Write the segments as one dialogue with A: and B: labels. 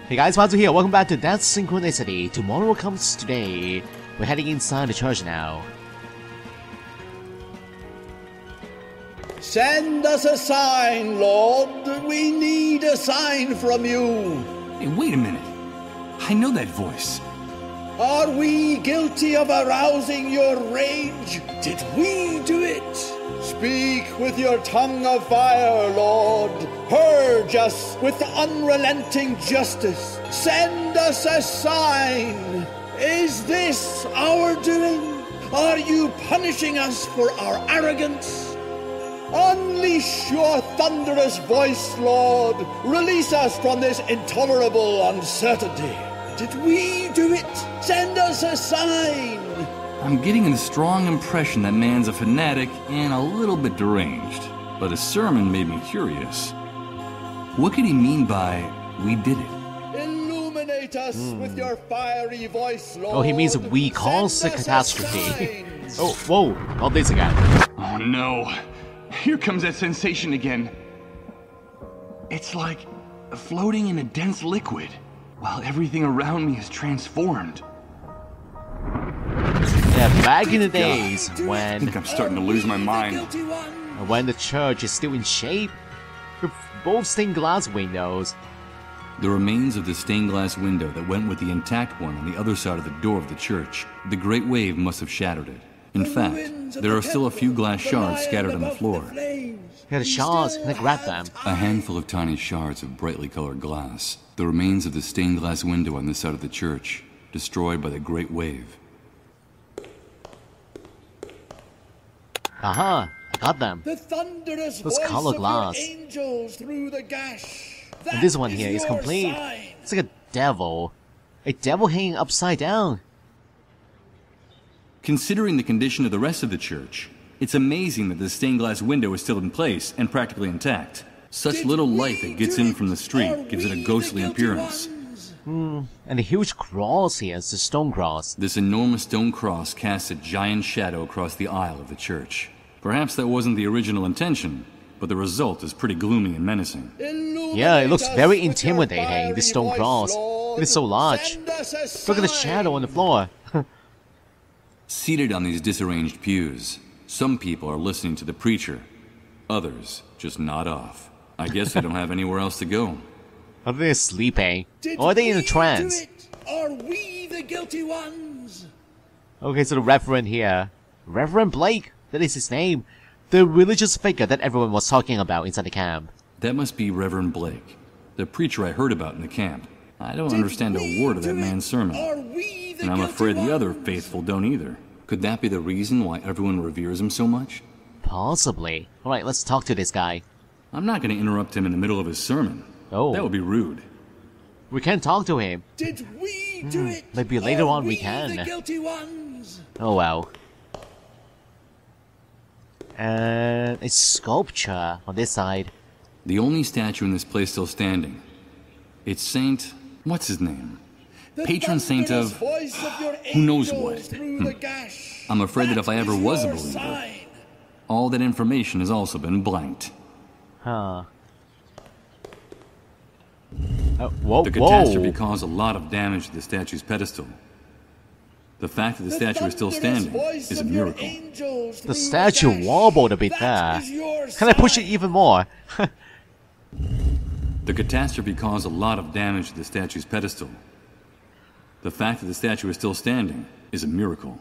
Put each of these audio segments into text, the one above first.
A: Hey guys, Watsu here. Welcome back to That's Synchronicity. Tomorrow comes today. We're heading inside the church now.
B: Send us a sign, Lord. We need a sign from you.
C: Hey, wait a minute. I know that voice.
B: Are we guilty of arousing your rage? Did we do it? Speak with your tongue of fire, Lord. Purge us with unrelenting justice. Send us a sign. Is this our doing? Are you punishing us for our arrogance? Unleash your thunderous voice, Lord. Release us from this intolerable uncertainty. Did we do it? Send us a sign.
C: I'm getting a strong impression that man's a fanatic and a little bit deranged. But his sermon made me curious. What could he mean by, we did it?
B: Illuminate us with your fiery voice, Lord.
A: Oh, he means we caused the catastrophe. Oh, whoa, not this again.
D: Oh no. Here comes that sensation again. It's like floating in a dense liquid, while everything around me is transformed.
A: Yeah, back in the days
D: I
A: when
D: think I'm starting to lose my mind.
A: the church is still in shape, with both stained glass windows.
C: The remains of the stained glass window that went with the intact one on the other side of the door of the church. The great wave must have shattered it. In fact, there are still a few glass shards scattered on the floor.
A: Yeah, the shards, and I grabbed them.
C: A handful of tiny shards of brightly colored glass. The remains of the stained glass window on this side of the church, destroyed by the great wave.
A: Aha, I got them.
B: The thunderous
A: Those
B: voice
A: color
B: of
A: glass.
B: your angels through the gash.
A: And this one
B: That
A: here is
B: your
A: complete.
B: sign.
A: It's like a devil. A devil hanging upside down.
C: Considering the condition of the rest of the church, it's amazing that the stained glass window is still in place and practically intact. Such little light that gets in from the street gives it a ghostly appearance.
A: And a huge cross here, it's a stone cross.
C: This enormous stone cross casts a giant shadow across the aisle of the church. Perhaps that wasn't the original intention, but the result is pretty gloomy and menacing.
A: Yeah, it looks very intimidating, this stone cross. It is so large. Look at the shadow on the floor.
C: Seated on these disarranged pews, some people are listening to the preacher. Others just nod off. I guess they don't have anywhere else to go.
A: Are they sleeping? Or are they in a trance?
B: Are we the guilty ones?
A: Okay, so the Reverend here. Reverend Blake, that is his name. The religious figure that everyone was talking about inside the camp.
C: That must be Reverend Blake, the preacher I heard about in the camp. I don't understand a word of that man's sermon. And I'm afraid the other faithful don't either. Could that be the reason why everyone reveres him so much?
A: Possibly. Alright, let's talk to this guy.
C: I'm not going to interrupt him in the middle of his sermon.
A: Oh.
C: That would be rude.
A: We can talk to him.
B: Did we do it?
A: Maybe later
B: Are
A: on we
B: we
A: can.
B: the guilty ones?
A: Oh well. And a sculpture on this side.
C: The only statue in this place still standing. It's Saint... what's his name?
B: The
C: Patron saint
B: thunderous
C: of...
B: voice of your
C: who knows
B: angels
C: what.
B: through the gash.
C: I'm afraid that if I ever
B: is
C: was a
B: your
C: believer,
B: sign.
C: all that information has also been blanked.
A: Huh. Whoa,
C: The catastrophe
A: whoa.
C: caused a lot of damage to the statue's pedestal. The fact that the statue is still
B: thunderous
C: standing
B: voice
C: is a
B: of your
C: miracle.
B: angels through
A: The statue
B: gash.
A: wobbled a bit
B: That
A: there.
B: is your
A: Can I push it
B: sign.
A: even more?
C: The catastrophe caused a lot of damage to the statue's pedestal. The fact that the statue is still standing is a miracle.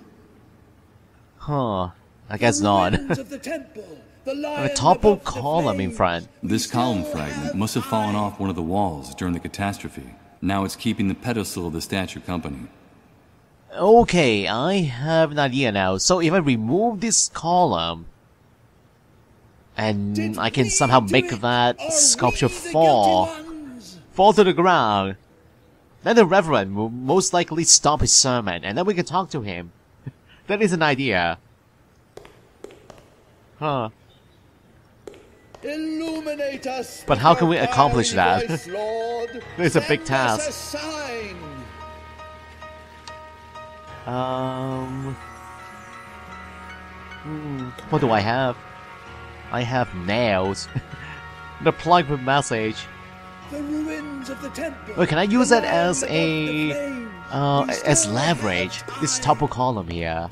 A: Huh. I guess not.
B: Winds of the temple, the
A: And a
B: lion
A: toppled
B: above the
A: column in
B: flames.
A: front.
C: This column fragment must have fallen off one of the walls during the catastrophe. Now it's keeping the pedestal of the statue company.
A: Okay, I have an idea now. So if I remove this column, and
B: Did
A: I can
B: we
A: somehow
B: do
A: make
B: it?
A: that
B: Are
A: sculpture
B: we the
A: fall
B: guilty ones?
A: to the ground, then the Reverend will most likely stop his sermon, and then we can talk to him. That is an idea. Huh.
B: Illuminate us.
A: But
B: with
A: how can
B: your
A: we accomplish
B: fiery
A: that?
B: voice, Lord.
A: It's a big
B: Send us
A: task.
B: a sign.
A: What do I have? I have nails. The plug with message.
B: The ruins of the temple.
A: Wait, can I use
B: The
A: that as
B: land
A: a
B: above the flames.
A: as leverage? This topple column here.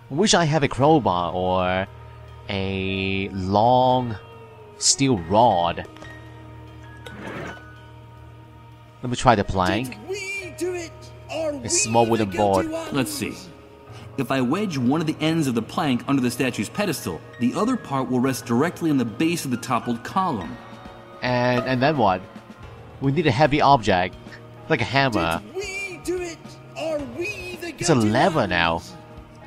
A: I wish I have a crowbar or a long steel rod. Let me try the plank.
B: Did we do it? Are we
A: small wooden
B: the guilty
A: board.
B: ones?
C: Let's see. If I wedge one of the ends of the plank under the statue's pedestal, the other part will rest directly on the base of the toppled column.
A: And then what? We need a heavy object, like a hammer.
B: Did we do it? Are we the
A: It's a
B: guilty
A: lever
B: ones?
A: now.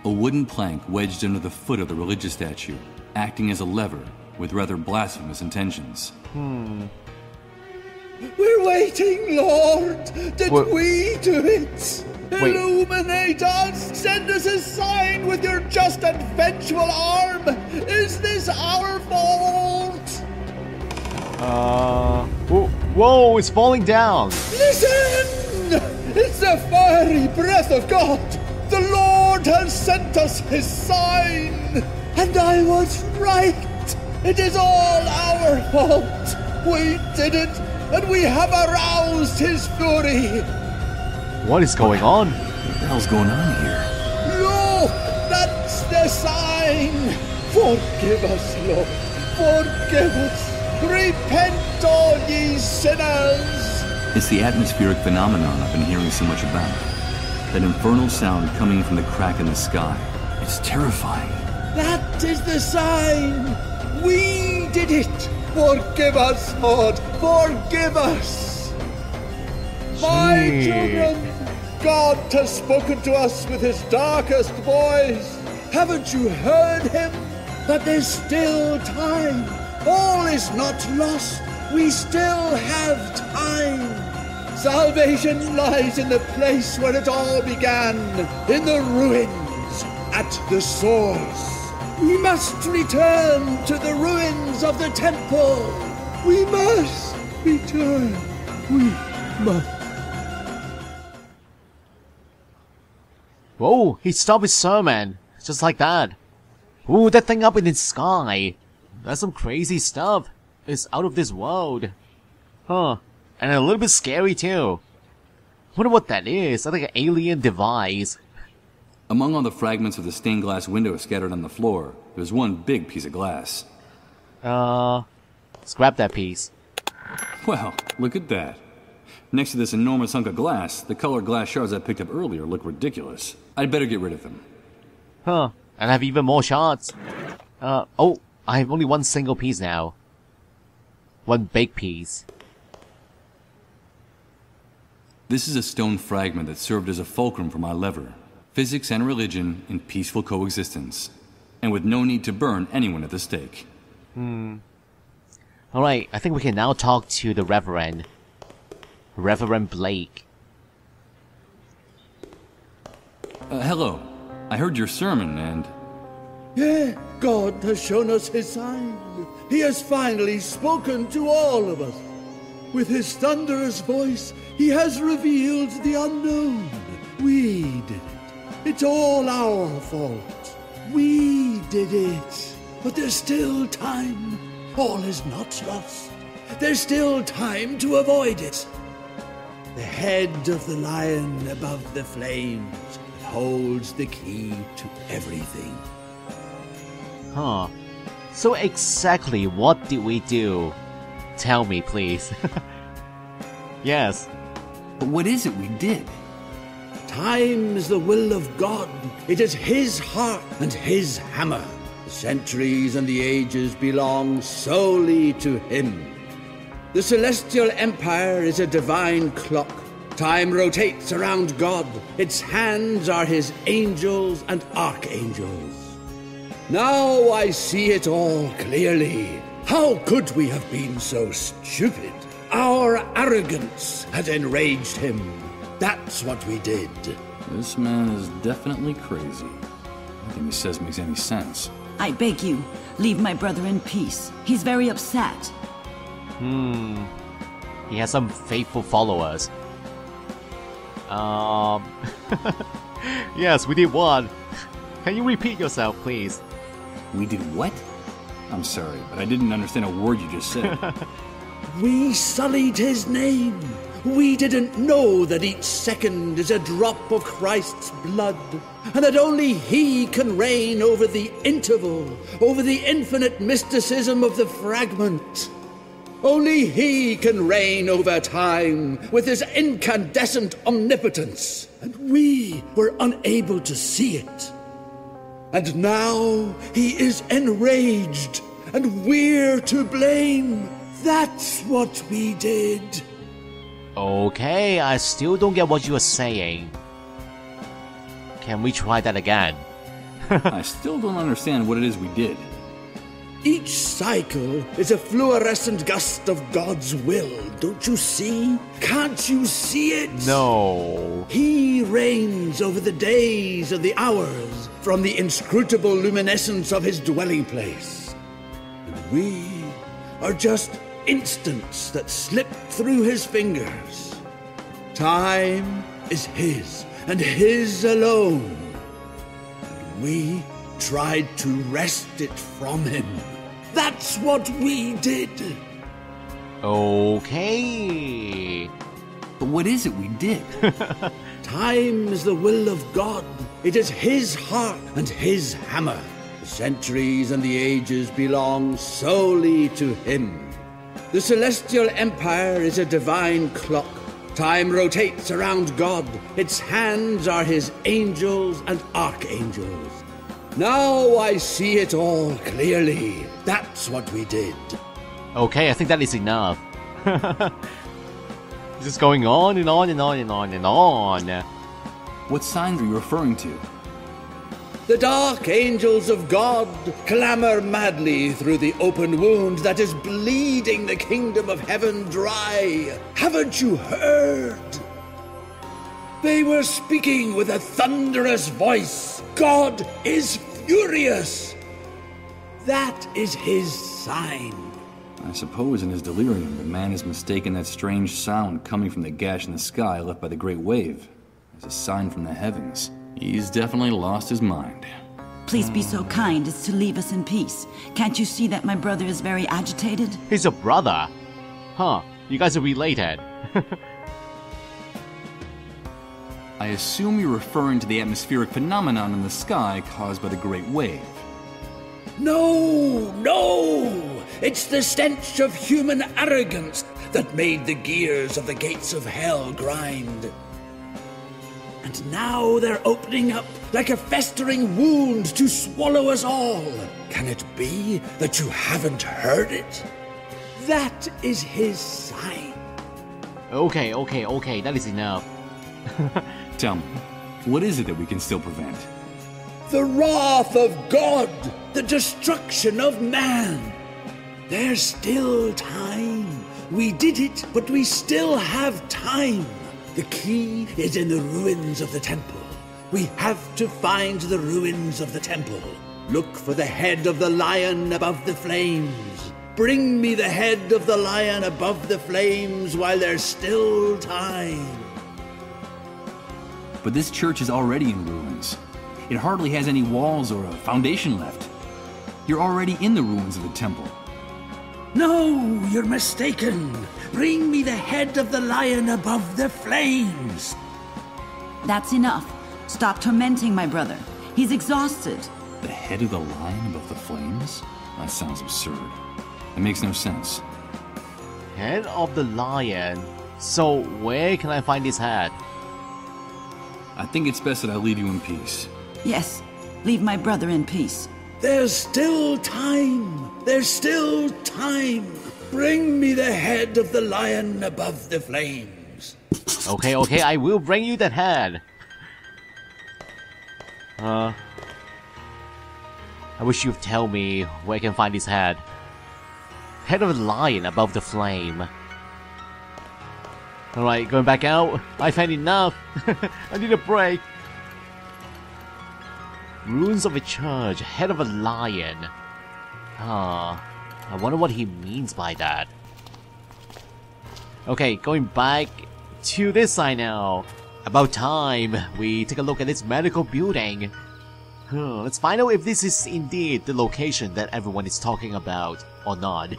C: A wooden plank wedged under the foot of the religious statue, acting as a lever with rather blasphemous intentions.
B: We're waiting, Lord. Did
A: What?
B: we do it?
A: Wait.
B: Illuminate us. Send us a sign with your just and vengeful arm. Is this our fault?
A: Whoa, it's falling down.
B: Listen! It's the fiery breath of God. The Lord has sent us his sign. And I was right. It is all our fault. We did it, and we have aroused his fury.
A: What is going on?
C: What the hell's going on here?
B: Look, that's the sign. Forgive us, Lord. Forgive us. Repent, all ye sinners.
C: It's the atmospheric phenomenon I've been hearing so much about. That infernal sound coming from the crack in the sky. It's terrifying.
B: That is the sign. We did it. Forgive us, Lord. Forgive us. My
A: Gee.
B: children, God has spoken to us with his darkest voice. Haven't you heard him? But there's still time. All is not lost. We still have time. Salvation lies in the place where it all began, in the ruins, at the source. We must return to the ruins of the temple. We must return. We must.
A: Whoa, he stopped his sermon. Just like that. Ooh, that thing up in the sky. That's some crazy stuff. It's out of this world. Huh. And a little bit scary too. Wonder what that is. That's like an alien device.
C: Among all the fragments of the stained glass window scattered on the floor, there's one big piece of glass.
A: Let's grab that piece.
C: Well, look at that. Next to this enormous hunk of glass, the colored glass shards I picked up earlier look ridiculous. I'd better get rid of them.
A: Huh. And I have even more shards. Oh, I have only one single piece now. One big piece.
C: This is a stone fragment that served as a fulcrum for my lever. Physics and religion in peaceful coexistence. And with no need to burn anyone at the stake.
A: Alright, I think we can now talk to the Reverend. Reverend Blake.
C: Hello. I heard your sermon and...
B: Yeah, God has shown us his sign. He has finally spoken to all of us. With his thunderous voice, he has revealed the unknown. We did it. It's all our fault. We did it. But there's still time. All is not lost. There's still time to avoid it. The head of the lion above the flames holds the key to everything.
A: Huh. So exactly what did we do? Tell me, please. Yes.
C: But what is it we did?
B: Time is the will of God. It is his heart and his hammer. The centuries and the ages belong solely to him. The celestial empire is a divine clock. Time rotates around God. Its hands are his angels and archangels. Now I see it all clearly. How could we have been so stupid? Our arrogance had enraged him. That's what we did.
C: This man is definitely crazy. Nothing he says makes any sense.
E: I beg you, leave my brother in peace. He's very upset.
A: He has some faithful followers. Yes, we did one. Can you repeat yourself, please?
C: We did what? I'm sorry, but I didn't understand a word you just said.
B: We sullied his name. We didn't know that each second is a drop of Christ's blood, and that only he can reign over the interval, over the infinite mysticism of the fragment. Only he can reign over time with his incandescent omnipotence, and we were unable to see it. And now he is enraged, and we're to blame. That's what we did.
A: Okay, I still don't get what you are saying. Can we try that again?
C: I still don't understand what it is we did.
B: Each cycle is a fluorescent gust of God's will, don't you see? Can't you see it?
A: No.
B: He reigns over the days and the hours from the inscrutable luminescence of his dwelling place. And we are just instants that slip through his fingers. Time is his, and his alone. And we tried to wrest it from him. That's what we did.
A: Okay.
C: But what is it we did?
B: Time is the will of God. It is his heart and his hammer. The centuries and the ages belong solely to him. The celestial empire is a divine clock. Time rotates around God. Its hands are his angels and archangels. Now I see it all clearly. That's what we did.
A: Okay, I think that is enough. It's just going on and on and on and on and on.
C: What signs are you referring to?
B: The dark angels of God clamor madly through the open wound that is bleeding the kingdom of heaven dry. Haven't you heard? They were speaking with a thunderous voice. God is furious. That is his sign.
C: I suppose in his delirium, the man has mistaken that strange sound coming from the gash in the sky left by the great wave as a sign from the heavens. He's definitely lost his mind.
E: Please be so kind as to leave us in peace. Can't you see that my brother is very agitated?
A: He's a brother? Huh, you guys are related.
C: I assume you're referring to the atmospheric phenomenon in the sky caused by the great wave.
B: No, no! It's the stench of human arrogance that made the gears of the gates of hell grind. And now they're opening up like a festering wound to swallow us all. Can it be that you haven't heard it? That is his sign.
A: Okay, that is enough.
C: Tell me, what is it that we can still prevent?
B: The wrath of God, the destruction of man. There's still time. We did it, but we still have time. The key is in the ruins of the temple. We have to find the ruins of the temple. Look for the head of the lion above the flames. Bring me the head of the lion above the flames while there's still time.
C: But this church is already in ruins. It hardly has any walls or a foundation left. You're already in the ruins of the temple.
B: No, you're mistaken. Bring me the head of the lion above the flames.
E: That's enough. Stop tormenting my brother. He's exhausted.
C: The head of the lion above the flames? That sounds absurd. It makes no sense.
A: Head of the lion? So where can I find his head?
C: I think it's best that I leave you in peace.
E: Yes, leave my brother in peace.
B: There's still time. There's still time. Bring me the head of the lion above the flames.
A: Okay, I will bring you that head. I wish you'd tell me where I can find his head. Head of a lion above the flame. Alright, going back out. I've had enough. I need a break. Ruins of a church, head of a lion. I wonder what he means by that. Okay, going back to this side now. About time we take a look at this medical building. Let's find out if this is indeed the location that everyone is talking about or not.